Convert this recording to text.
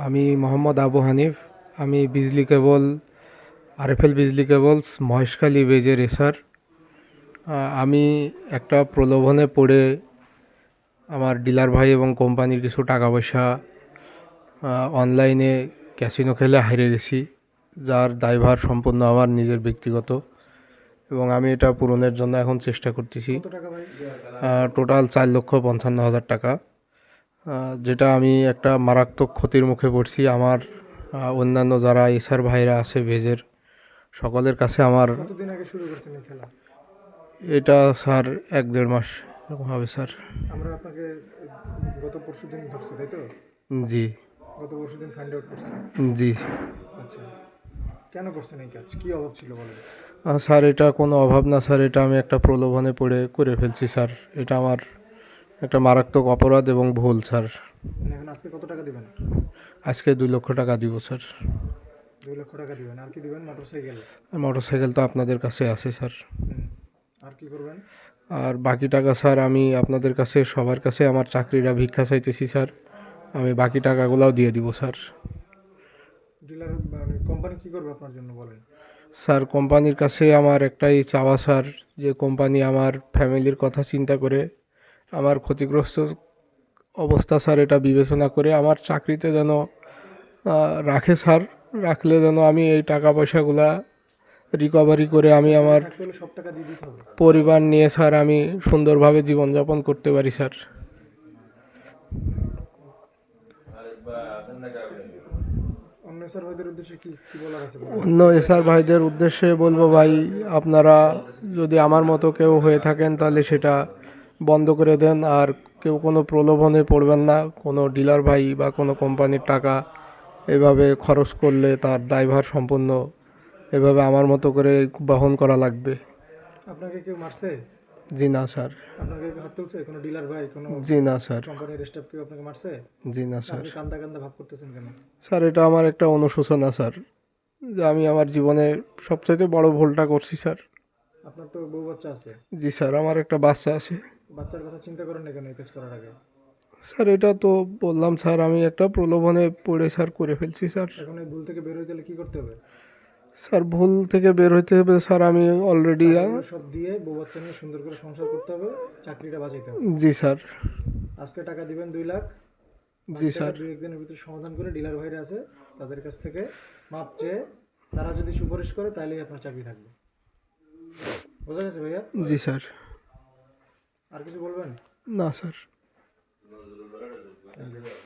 আমি মোহাম্মদ আবু হানিফ। আমি বিজলি কেবল আরএফএল বিজলি কেবলস মহেশখালী বেজের রেসার। আমি একটা প্রলোভনে পড়ে আমার ডিলার ভাই এবং কোম্পানির কিছু টাকা পয়সা অনলাইনে ক্যাসিনো খেলে হেরে গেছি, যার দায়ভার সম্পূর্ণ আমার নিজের ব্যক্তিগত, এবং আমি এটা পূরণের জন্য এখন চেষ্টা করতেছি। টোটাল 4,55,000 টাকা, যেটা আমি একটা মারাত্মক ক্ষতির মুখে পড়ছি। আমার অন্যান্য যারা এসার ভাইরা আছে ভেজের, সকলের কাছে আমার কতদিন আগে শুরু করছেন এই খেলা? এটা স্যার 1-1.5 মাস এরকম হবে স্যার। আমরা আপনাকে গত পরশুদিন ধরছি, তাই তো? জি গত পরশুদিন ফাইন্ড আউট করছি। জি আচ্ছা, কেন করছেন এই কাজ? কি অভাব ছিল বলেন? স্যার, এটা কোনো অভাব না স্যার, এটা আমি একটা প্রলোভনে পড়ে করে ফেলছি স্যার। এটা আমার একটা মারাত্মক অপরাধ এবং ভুল স্যার। এখন আজকে কত টাকা দিবেন? আজকে 2 লক্ষ টাকা দিব স্যার। 2 লক্ষ টাকা দিবেন। আর কি দিবেন? মোটরসাইকেল? মোটরসাইকেল তো আপনাদের কাছে আছে স্যার। আর কি করবেন? আর বাকি টাকা স্যার আমি আপনাদের কাছে সবার কাছে আমার চাকরিটা ভিক্ষা চাইতেছি স্যার। আমি বাকি টাকাগুলোও দিয়ে দিব স্যার। ডিলার মানে কোম্পানি কি করবে আপনার জন্য বলেন? স্যার, কোম্পানির কাছে আমার একটাই চাওয়া স্যার, যে কোম্পানি আমার ফ্যামিলির কথা চিন্তা করে, আমার ক্ষতিগ্রস্ত অবস্থা স্যার এটা বিবেচনা করে আমার চাকরিতে যেন রাখে স্যার। রাখলে যেন আমি এই টাকা পয়সাগুলা রিকভারি করে আমি আমার থাকতে হলে সব টাকা দিয়ে দিতে হবে। পরিবার নিয়ে স্যার আমি সুন্দরভাবে জীবনযাপন করতে পারি স্যার। অন্য স্যার ভাইদের উদ্দেশ্যে কি কি বলার আছে বলেন? অন্য এসআর ভাইদের উদ্দেশ্যে বলবো, ভাই আপনারা যদি আমার মতো কেউ হয়ে থাকেন তাহলে সেটা বন্ধ করে দেন। আর কেউ কোনো প্রলোভনে পড়বেন না। কোনো ডিলার ভাই বা কোনো কোম্পানির টাকা এভাবে খরচ করলে তার দায়ভার সম্পূর্ণ এভাবে আমার মতো করে বহন করা লাগবে। আপনাকে কেউ মারছে? জি না স্যার। আপনাকে কেউ হাত তুলছে? কোনো ডিলার ভাই, কোনো জি না স্যার। কোম্পানির স্টাফ কেউ আপনাকে মারছে? জি না স্যার। আপনি কান্দা কান্দা ভাব করতেছেন কেন? স্যার, এটা আমার একটা অনুশোচনা স্যার, যে আমি আমার জীবনে সবচাইতে বড় ভুলটা করছি স্যার। আপনার তো বউ বাচ্চা আছে। জি স্যার, আমার একটা বাচ্চা আছে। বাচ্চার কথা চিন্তা করেন না কেন এই কাজ করার আগে? স্যার, এটা তো বললাম স্যার, আমি একটা প্রলোভনে পড়ে স্যার করে ফেলছি স্যার। এখন এই ভুল থেকে বের হইতে হলে কি করতে হবে? স্যার, ভুল থেকে বের হইতে হবে স্যার, আমি অলরেডি। টাকাগুলো সব দিয়ে বউ বাচ্চা নিয়ে সুন্দর করে সংসার করতে হবে, চাকরিটা বাঁচাইতে হবে। জি স্যার। আজকে টাকা দিবেন 2 লাখ। জি বাকি টাকা স্যার। 2-1 দিনের ভিতরে সমাধান করে ডিলার ভাইরা আছে তাদের কাছ থেকে মাপ চেয়ে তারা যদি সুপারিশ করে তাহলেই আপনার চাকরি থাকবে। বোঝা গেছে ভাইয়া? জি স্যার। আর কিছু বলবেন? না স্যার। Thank you.